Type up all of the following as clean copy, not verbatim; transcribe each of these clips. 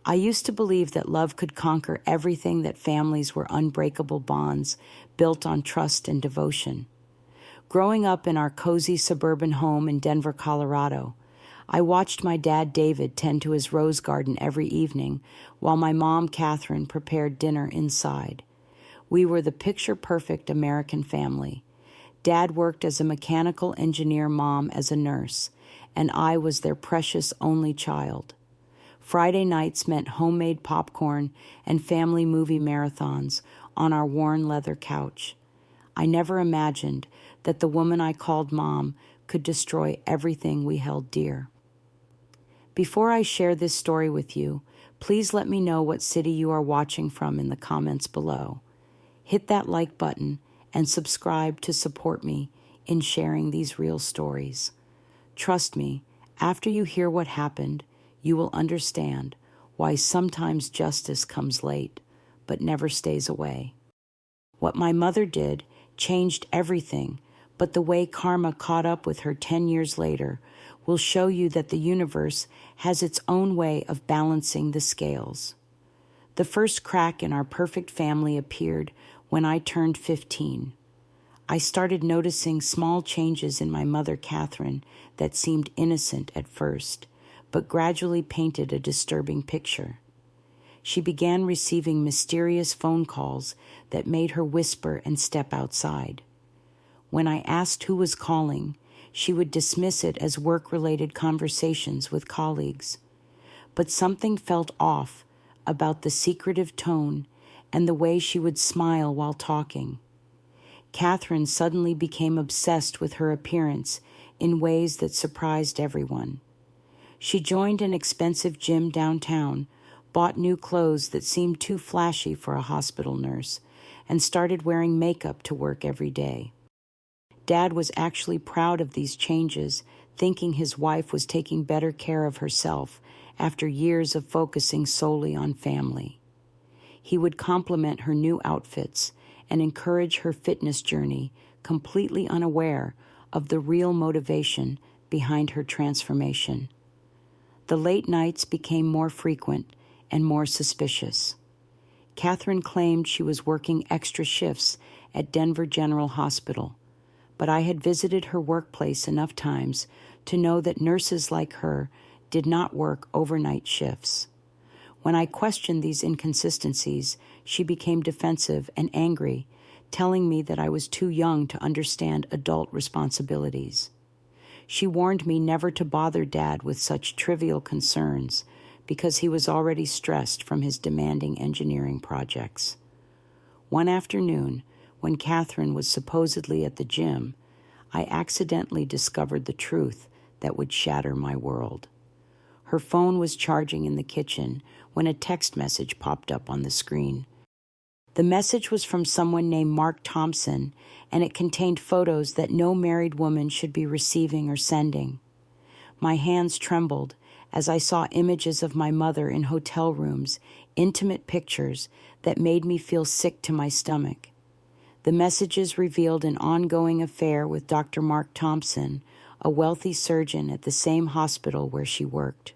I used to believe that love could conquer everything, that families were unbreakable bonds built on trust and devotion. Growing up in our cozy suburban home in Denver, Colorado, I watched my dad David tend to his rose garden every evening while my mom Catherine prepared dinner inside. We were the picture-perfect American family. Dad worked as a mechanical engineer, Mom as a nurse, and I was their precious only child. Friday nights meant homemade popcorn and family movie marathons on our worn leather couch. I never imagined that the woman I called Mom could destroy everything we held dear. Before I share this story with you, please let me know what city you are watching from in the comments below. Hit that like button and subscribe to support me in sharing these real stories. Trust me, after you hear what happened, you will understand why sometimes justice comes late, but never stays away. What my mother did changed everything, but the way karma caught up with her 10 years later will show you that the universe has its own way of balancing the scales. The first crack in our perfect family appeared when I turned 15. I started noticing small changes in my mother, Catherine, that seemed innocent at first, but gradually painted a disturbing picture. She began receiving mysterious phone calls that made her whisper and step outside. When I asked who was calling, she would dismiss it as work-related conversations with colleagues. But something felt off about the secretive tone and the way she would smile while talking. Catherine suddenly became obsessed with her appearance in ways that surprised everyone. She joined an expensive gym downtown, bought new clothes that seemed too flashy for a hospital nurse, and started wearing makeup to work every day. Dad was actually proud of these changes, thinking his wife was taking better care of herself after years of focusing solely on family. He would compliment her new outfits and encourage her fitness journey, completely unaware of the real motivation behind her transformation. The late nights became more frequent and more suspicious. Catherine claimed she was working extra shifts at Denver General Hospital, but I had visited her workplace enough times to know that nurses like her did not work overnight shifts. When I questioned these inconsistencies, she became defensive and angry, telling me that I was too young to understand adult responsibilities. She warned me never to bother Dad with such trivial concerns because he was already stressed from his demanding engineering projects. One afternoon, when Catherine was supposedly at the gym, I accidentally discovered the truth that would shatter my world. Her phone was charging in the kitchen when a text message popped up on the screen. The message was from someone named Mark Thompson, and it contained photos that no married woman should be receiving or sending. My hands trembled as I saw images of my mother in hotel rooms, intimate pictures that made me feel sick to my stomach. The messages revealed an ongoing affair with Dr. Mark Thompson, a wealthy surgeon at the same hospital where she worked.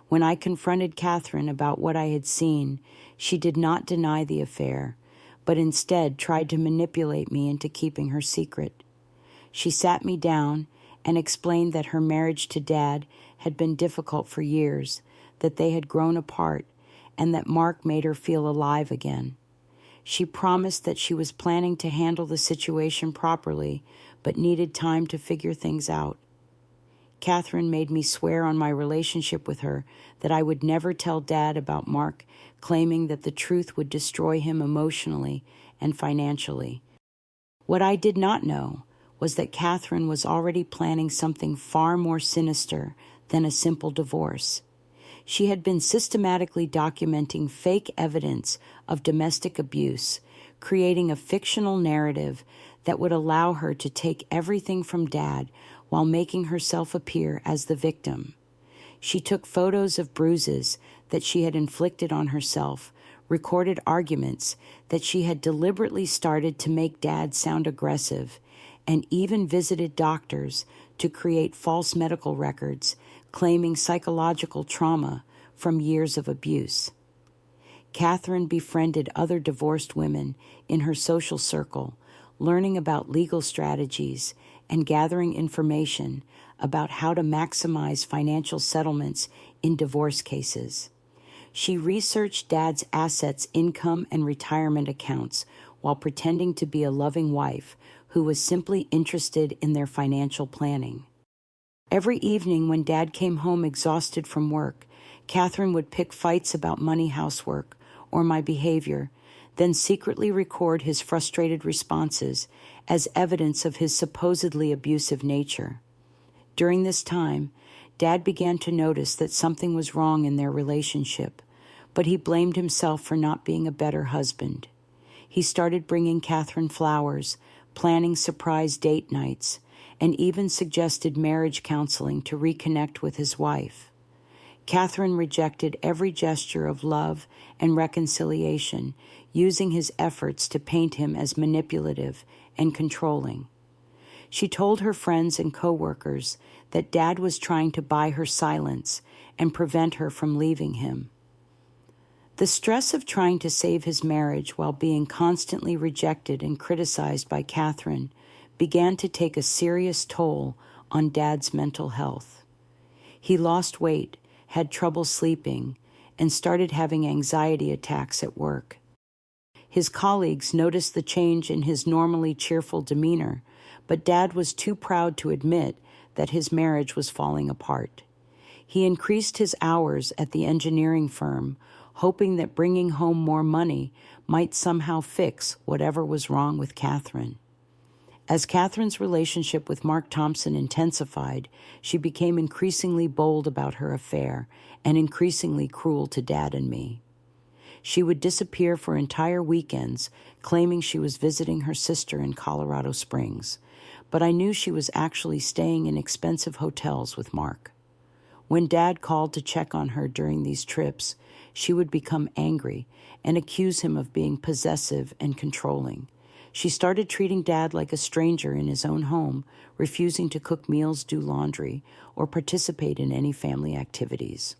When I confronted Catherine about what I had seen, she did not deny the affair, but instead tried to manipulate me into keeping her secret. She sat me down and explained that her marriage to Dad had been difficult for years, that they had grown apart, and that Mark made her feel alive again. She promised that she was planning to handle the situation properly, but needed time to figure things out. Catherine made me swear on my relationship with her that I would never tell Dad about Mark, claiming that the truth would destroy him emotionally and financially. What I did not know was that Catherine was already planning something far more sinister than a simple divorce. She had been systematically documenting fake evidence of domestic abuse, creating a fictional narrative that would allow her to take everything from Dad while making herself appear as the victim. She took photos of bruises that she had inflicted on herself, recorded arguments that she had deliberately started to make Dad sound aggressive, and even visited doctors to create false medical records claiming psychological trauma from years of abuse. Catherine befriended other divorced women in her social circle, learning about legal strategies and gathering information about how to maximize financial settlements in divorce cases. She researched Dad's assets, income, and retirement accounts while pretending to be a loving wife who was simply interested in their financial planning. Every evening when Dad came home exhausted from work, Catherine would pick fights about money, housework, or my behavior, then secretly record his frustrated responses as evidence of his supposedly abusive nature. During this time, Dad began to notice that something was wrong in their relationship, but he blamed himself for not being a better husband. He started bringing Catherine flowers, planning surprise date nights, and even suggested marriage counseling to reconnect with his wife. Catherine rejected every gesture of love and reconciliation, using his efforts to paint him as manipulative and controlling. She told her friends and coworkers that Dad was trying to buy her silence and prevent her from leaving him. The stress of trying to save his marriage while being constantly rejected and criticized by Catherine began to take a serious toll on Dad's mental health. He lost weight, had trouble sleeping, and started having anxiety attacks at work. His colleagues noticed the change in his normally cheerful demeanor, but Dad was too proud to admit that his marriage was falling apart. He increased his hours at the engineering firm, hoping that bringing home more money might somehow fix whatever was wrong with Catherine. As Catherine's relationship with Mark Thompson intensified, she became increasingly bold about her affair and increasingly cruel to Dad and me. She would disappear for entire weekends, claiming she was visiting her sister in Colorado Springs, but I knew she was actually staying in expensive hotels with Mark. When Dad called to check on her during these trips, she would become angry and accuse him of being possessive and controlling. She started treating Dad like a stranger in his own home, refusing to cook meals, do laundry, or participate in any family activities.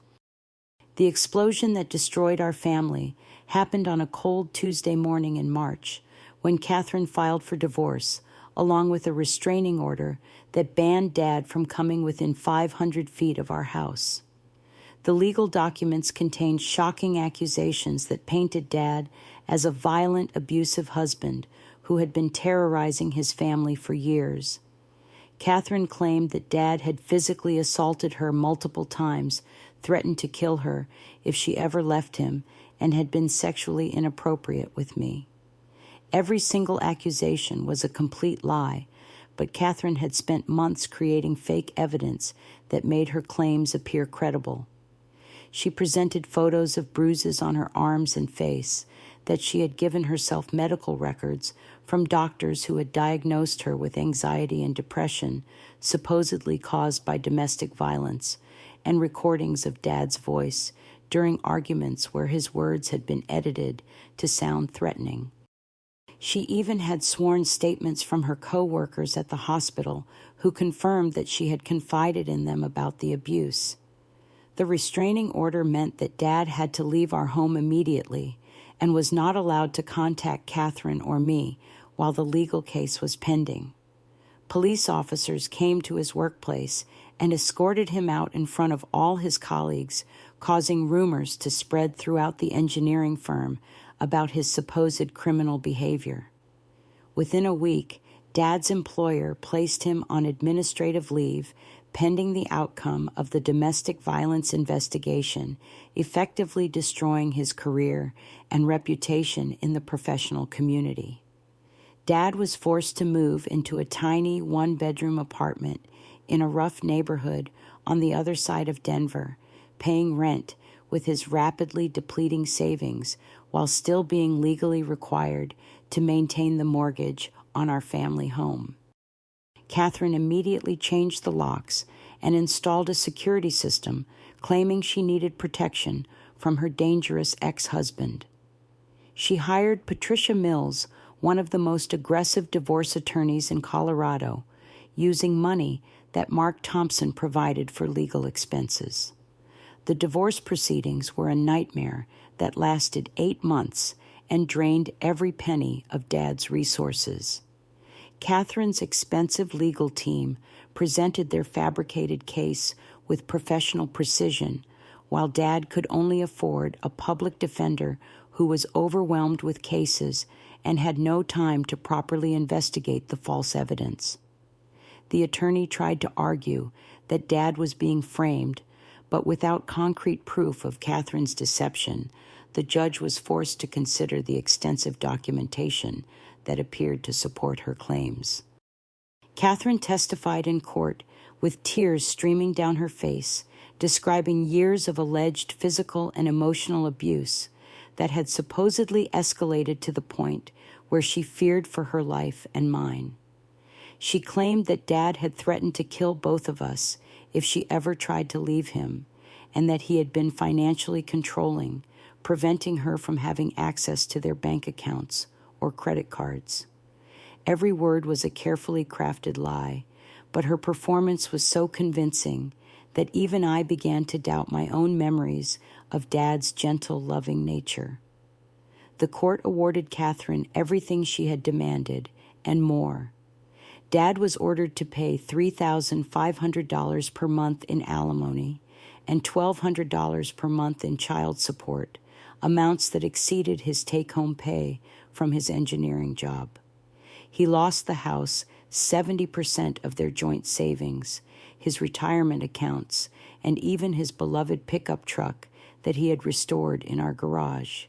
The explosion that destroyed our family happened on a cold Tuesday morning in March, when Catherine filed for divorce, along with a restraining order that banned Dad from coming within 500 feet of our house. The legal documents contained shocking accusations that painted Dad as a violent, abusive husband who had been terrorizing his family for years. Catherine claimed that Dad had physically assaulted her multiple times, threatened to kill her if she ever left him, and had been sexually inappropriate with me. Every single accusation was a complete lie, but Catherine had spent months creating fake evidence that made her claims appear credible. She presented photos of bruises on her arms and face, that she had given herself medical records from doctors who had diagnosed her with anxiety and depression, supposedly caused by domestic violence, and recordings of Dad's voice during arguments where his words had been edited to sound threatening. She even had sworn statements from her co-workers at the hospital who confirmed that she had confided in them about the abuse. The restraining order meant that Dad had to leave our home immediately and was not allowed to contact Catherine or me while the legal case was pending. Police officers came to his workplace and escorted him out in front of all his colleagues, causing rumors to spread throughout the engineering firm about his supposed criminal behavior. Within a week, Dad's employer placed him on administrative leave pending the outcome of the domestic violence investigation, effectively destroying his career and reputation in the professional community. Dad was forced to move into a tiny one-bedroom apartment in a rough neighborhood on the other side of Denver, paying rent with his rapidly depleting savings while still being legally required to maintain the mortgage on our family home. Catherine immediately changed the locks and installed a security system, claiming she needed protection from her dangerous ex-husband. She hired Patricia Mills, one of the most aggressive divorce attorneys in Colorado, using money that Mark Thompson provided for legal expenses. The divorce proceedings were a nightmare that lasted 8 months and drained every penny of Dad's resources. Catherine's expensive legal team presented their fabricated case with professional precision, while Dad could only afford a public defender who was overwhelmed with cases and had no time to properly investigate the false evidence. The attorney tried to argue that Dad was being framed, but without concrete proof of Catherine's deception, the judge was forced to consider the extensive documentation that appeared to support her claims. Catherine testified in court with tears streaming down her face, describing years of alleged physical and emotional abuse that had supposedly escalated to the point where she feared for her life and mine. She claimed that Dad had threatened to kill both of us if she ever tried to leave him, and that he had been financially controlling, preventing her from having access to their bank accounts or credit cards. Every word was a carefully crafted lie, but her performance was so convincing that even I began to doubt my own memories of Dad's gentle, loving nature. The court awarded Catherine everything she had demanded and more. Dad was ordered to pay $3,500 per month in alimony and $1,200 per month in child support, amounts that exceeded his take-home pay from his engineering job. He lost the house, 70% of their joint savings, his retirement accounts, and even his beloved pickup truck that he had restored in our garage.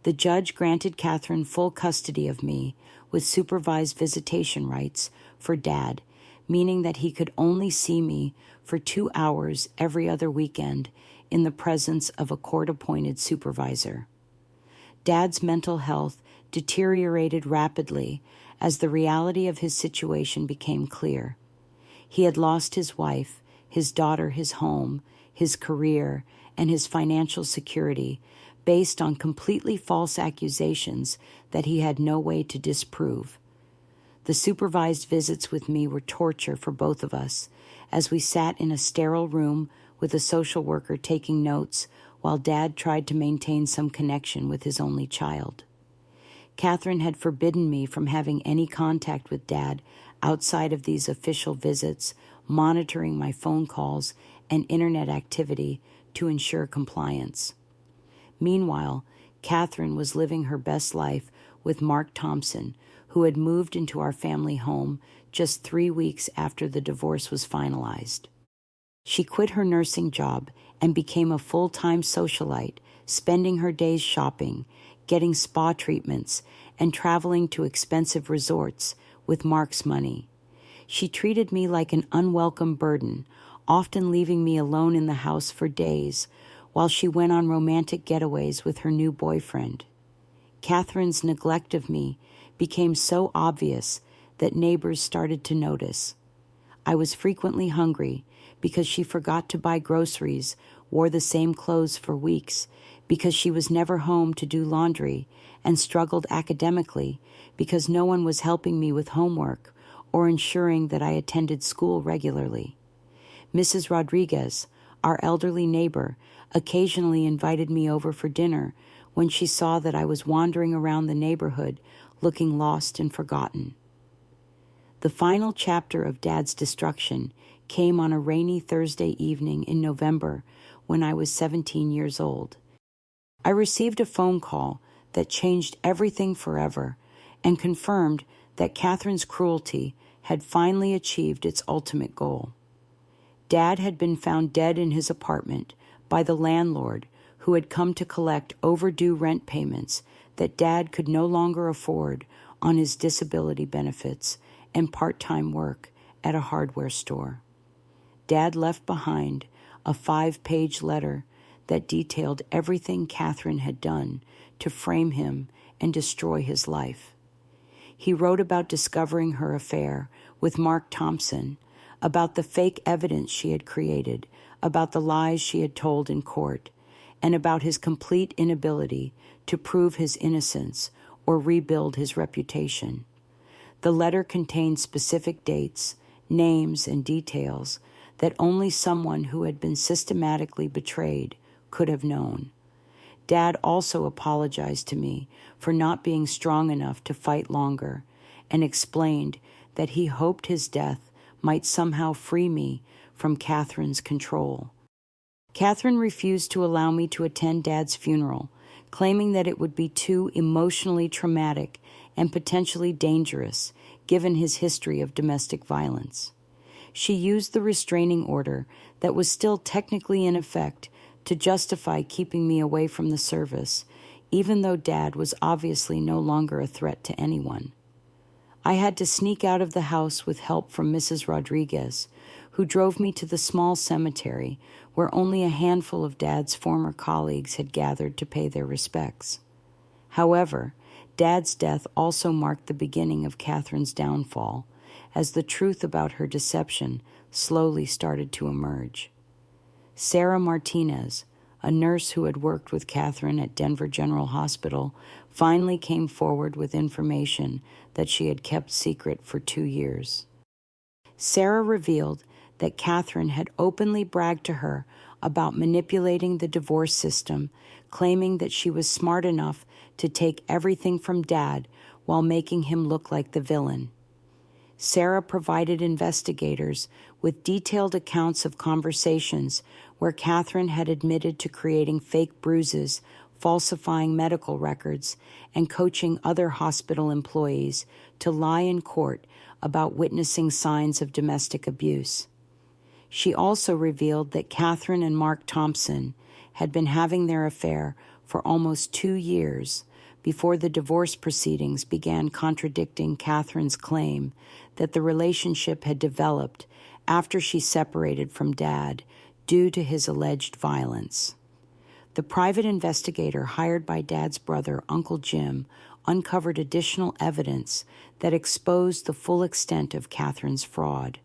The judge granted Catherine full custody of me with supervised visitation rights for Dad, meaning that he could only see me for 2 hours every other weekend in the presence of a court-appointed supervisor. Dad's mental health deteriorated rapidly as the reality of his situation became clear. He had lost his wife, his daughter, his home, his career, and his financial security based on completely false accusations that he had no way to disprove. The supervised visits with me were torture for both of us, as we sat in a sterile room with a social worker taking notes while Dad tried to maintain some connection with his only child. Catherine had forbidden me from having any contact with Dad outside of these official visits, monitoring my phone calls and internet activity to ensure compliance. Meanwhile, Catherine was living her best life with Mark Thompson, who had moved into our family home just 3 weeks after the divorce was finalized. She quit her nursing job and became a full-time socialite, spending her days shopping, getting spa treatments, and traveling to expensive resorts with Mark's money. She treated me like an unwelcome burden, often leaving me alone in the house for days while she went on romantic getaways with her new boyfriend. Catherine's neglect of me became so obvious that neighbors started to notice. I was frequently hungry because she forgot to buy groceries, wore the same clothes for weeks because she was never home to do laundry, and struggled academically because no one was helping me with homework or ensuring that I attended school regularly. Mrs. Rodriguez, our elderly neighbor, occasionally invited me over for dinner when she saw that I was wandering around the neighborhood looking lost and forgotten. The final chapter of Dad's destruction came on a rainy Thursday evening in November when I was 17 years old. I received a phone call that changed everything forever and confirmed that Catherine's cruelty had finally achieved its ultimate goal. Dad had been found dead in his apartment by the landlord who had come to collect overdue rent payments that Dad could no longer afford on his disability benefits and part-time work at a hardware store. Dad left behind a 5-page letter that detailed everything Catherine had done to frame him and destroy his life. He wrote about discovering her affair with Mark Thompson, about the fake evidence she had created, about the lies she had told in court, and about his complete inability to prove his innocence or rebuild his reputation. The letter contained specific dates, names, and details that only someone who had been systematically betrayed could have known. Dad also apologized to me for not being strong enough to fight longer and explained that he hoped his death might somehow free me from Catherine's control. Catherine refused to allow me to attend Dad's funeral, claiming that it would be too emotionally traumatic and potentially dangerous given his history of domestic violence. She used the restraining order that was still technically in effect to justify keeping me away from the service, even though Dad was obviously no longer a threat to anyone. I had to sneak out of the house with help from Mrs. Rodriguez, who drove me to the small cemetery where only a handful of Dad's former colleagues had gathered to pay their respects. However, Dad's death also marked the beginning of Catherine's downfall, as the truth about her deception slowly started to emerge. Sarah Martinez, a nurse who had worked with Catherine at Denver General Hospital, finally came forward with information that she had kept secret for 2 years. Sarah revealed that Catherine had openly bragged to her about manipulating the divorce system, claiming that she was smart enough to take everything from Dad while making him look like the villain. Sarah provided investigators with detailed accounts of conversations where Catherine had admitted to creating fake bruises, falsifying medical records, and coaching other hospital employees to lie in court about witnessing signs of domestic abuse. She also revealed that Catherine and Mark Thompson had been having their affair for almost 2 years before the divorce proceedings began contradicting Catherine's claim that the relationship had developed after she separated from Dad due to his alleged violence. The private investigator hired by Dad's brother, Uncle Jim, uncovered additional evidence that exposed the full extent of Catherine's fraud.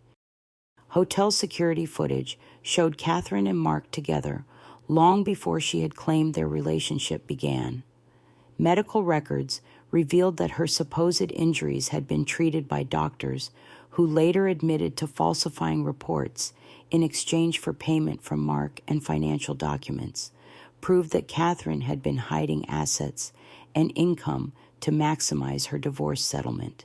Hotel security footage showed Catherine and Mark together long before she had claimed their relationship began. Medical records revealed that her supposed injuries had been treated by doctors who later admitted to falsifying reports in exchange for payment from Mark and financial documents, proved that Catherine had been hiding assets and income to maximize her divorce settlement.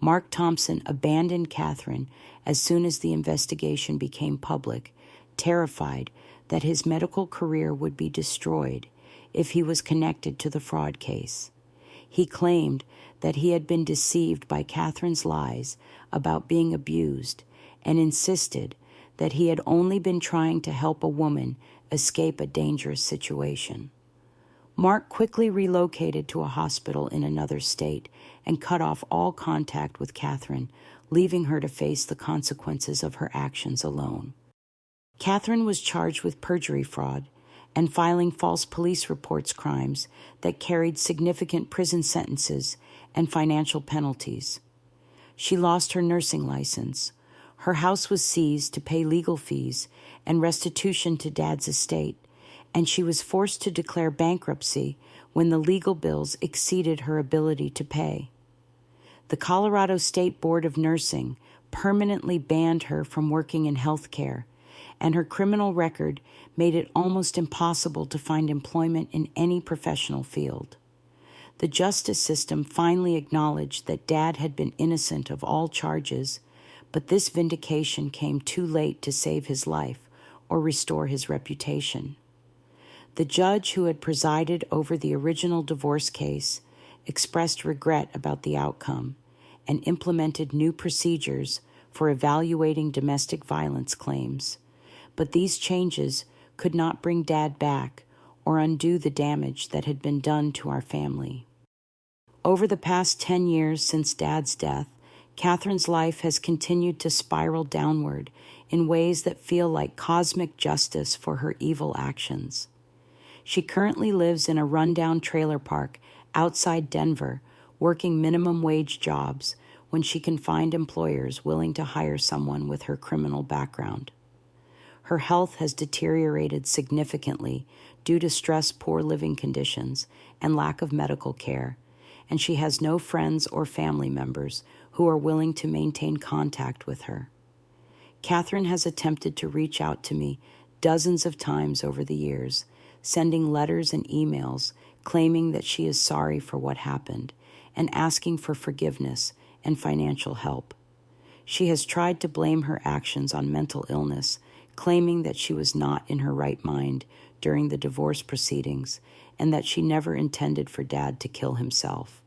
Mark Thompson abandoned Catherine as soon as the investigation became public, terrified that his medical career would be destroyed if he was connected to the fraud case. He claimed that he had been deceived by Catherine's lies about being abused and insisted that he had only been trying to help a woman escape a dangerous situation. Mark quickly relocated to a hospital in another state and cut off all contact with Catherine, leaving her to face the consequences of her actions alone. Catherine was charged with perjury fraud and filing false police reports crimes that carried significant prison sentences and financial penalties. She lost her nursing license. Her house was seized to pay legal fees and restitution to Dad's estate, and she was forced to declare bankruptcy when the legal bills exceeded her ability to pay. The Colorado State Board of Nursing permanently banned her from working in healthcare, and her criminal record made it almost impossible to find employment in any professional field. The justice system finally acknowledged that Dad had been innocent of all charges, but this vindication came too late to save his life or restore his reputation. The judge who had presided over the original divorce case expressed regret about the outcome and implemented new procedures for evaluating domestic violence claims, but these changes could not bring Dad back or undo the damage that had been done to our family. Over the past 10 years since Dad's death, Catherine's life has continued to spiral downward in ways that feel like cosmic justice for her evil actions. She currently lives in a rundown trailer park outside Denver, working minimum wage jobs when she can find employers willing to hire someone with her criminal background. Her health has deteriorated significantly due to stress, poor living conditions, and lack of medical care, and she has no friends or family members who are willing to maintain contact with her. Catherine has attempted to reach out to me dozens of times over the years, sending letters and emails claiming that she is sorry for what happened and asking for forgiveness and financial help. She has tried to blame her actions on mental illness, claiming that she was not in her right mind during the divorce proceedings and that she never intended for Dad to kill himself.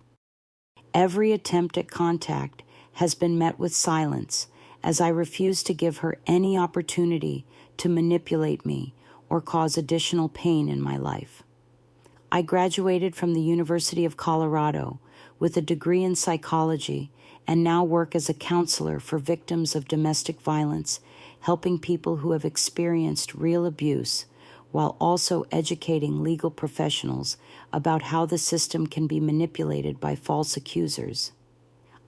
Every attempt at contact has been met with silence, as I refuse to give her any opportunity to manipulate me or cause additional pain in my life. I graduated from the University of Colorado with a degree in psychology and now work as a counselor for victims of domestic violence, helping people who have experienced real abuse while also educating legal professionals about how the system can be manipulated by false accusers.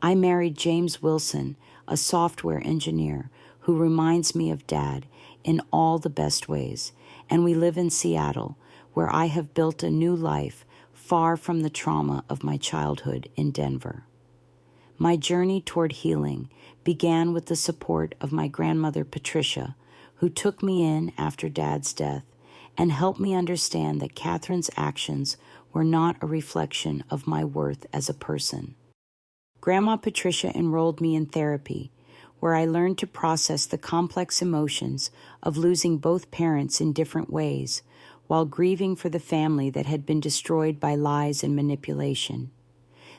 I married James Wilson, a software engineer who reminds me of Dad in all the best ways, and we live in Seattle, where I have built a new life far from the trauma of my childhood in Denver. My journey toward healing began with the support of my grandmother Patricia, who took me in after Dad's death and helped me understand that Catherine's actions were not a reflection of my worth as a person. Grandma Patricia enrolled me in therapy, where I learned to process the complex emotions of losing both parents in different ways while grieving for the family that had been destroyed by lies and manipulation.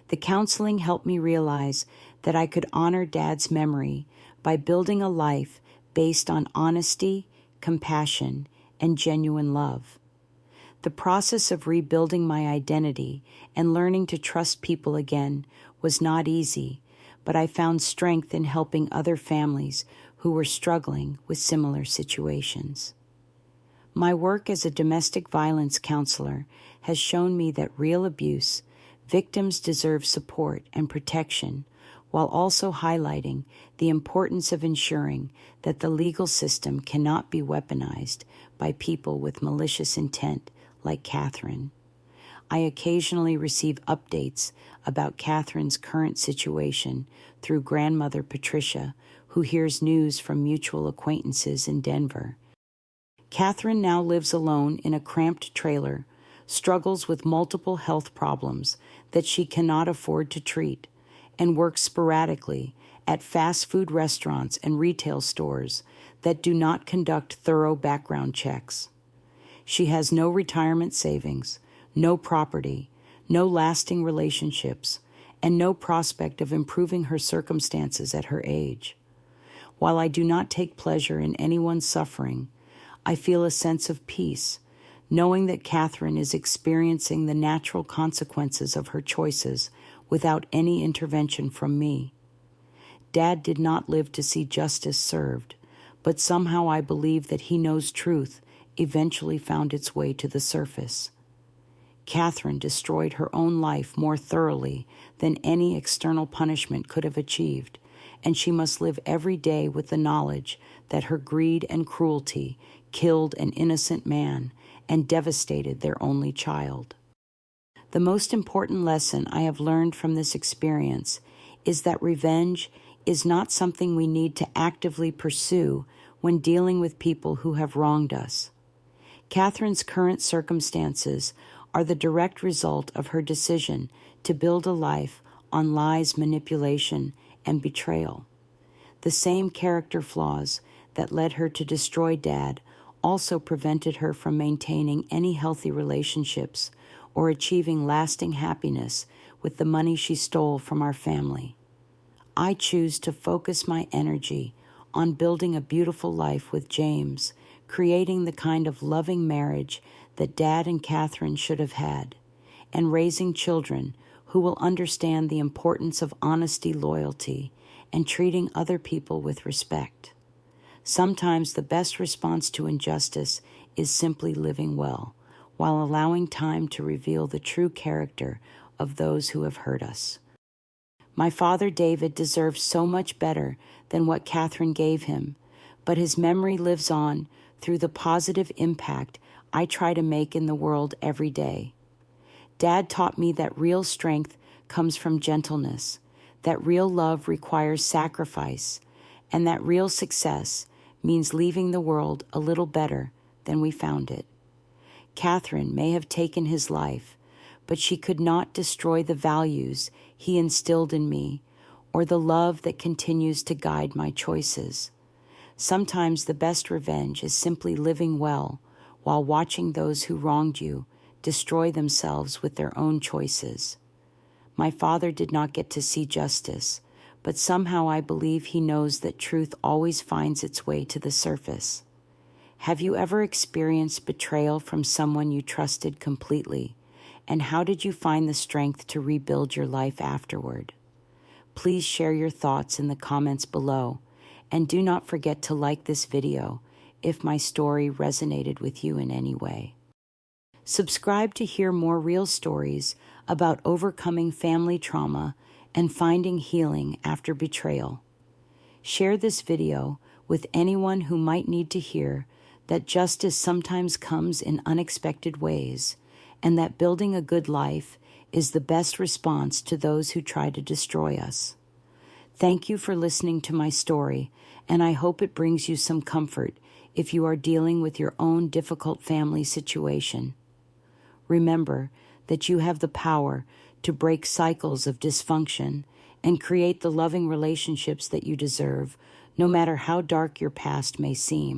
The counseling helped me realize that I could honor Dad's memory by building a life based on honesty, compassion, and genuine love. The process of rebuilding my identity and learning to trust people again was not easy, but I found strength in helping other families who were struggling with similar situations. My work as a domestic violence counselor has shown me that real abuse, victims deserve support and protection, while also highlighting the importance of ensuring that the legal system cannot be weaponized by people with malicious intent like Catherine. I occasionally receive updates about Catherine's current situation through grandmother Patricia, who hears news from mutual acquaintances in Denver. Catherine now lives alone in a cramped trailer, struggles with multiple health problems that she cannot afford to treat, and works sporadically at fast food restaurants and retail stores that do not conduct thorough background checks. She has no retirement savings, no property, no lasting relationships, and no prospect of improving her circumstances at her age. While I do not take pleasure in anyone's suffering, I feel a sense of peace, knowing that Catherine is experiencing the natural consequences of her choices without any intervention from me. Dad did not live to see justice served, but somehow I believe that he knows truth eventually found its way to the surface. Catherine destroyed her own life more thoroughly than any external punishment could have achieved, and she must live every day with the knowledge that her greed and cruelty killed an innocent man and devastated their only child. The most important lesson I have learned from this experience is that revenge is not something we need to actively pursue when dealing with people who have wronged us. Catherine's current circumstances are the direct result of her decision to build a life on lies, manipulation, and betrayal. The same character flaws that led her to destroy Dad also prevented her from maintaining any healthy relationships or achieving lasting happiness with the money she stole from our family. I choose to focus my energy on building a beautiful life with James, creating the kind of loving marriage that Dad and Catherine should have had, and raising children who will understand the importance of honesty, loyalty, and treating other people with respect. Sometimes the best response to injustice is simply living well, while allowing time to reveal the true character of those who have hurt us. My father David deserves so much better than what Catherine gave him, but his memory lives on through the positive impact I try to make in the world every day. Dad taught me that real strength comes from gentleness, that real love requires sacrifice, and that real success means leaving the world a little better than we found it. Catherine may have taken his life, but she could not destroy the values he instilled in me or the love that continues to guide my choices. Sometimes the best revenge is simply living well while watching those who wronged you destroy themselves with their own choices. My father did not get to see justice, but somehow I believe he knows that truth always finds its way to the surface. Have you ever experienced betrayal from someone you trusted completely, and how did you find the strength to rebuild your life afterward? Please share your thoughts in the comments below, and do not forget to like this video if my story resonated with you in any way. Subscribe to hear more real stories about overcoming family trauma and finding healing after betrayal. Share this video with anyone who might need to hear that justice sometimes comes in unexpected ways, and that building a good life is the best response to those who try to destroy us. Thank you for listening to my story, and I hope it brings you some comfort if you are dealing with your own difficult family situation. Remember that you have the power to break cycles of dysfunction and create the loving relationships that you deserve, no matter how dark your past may seem.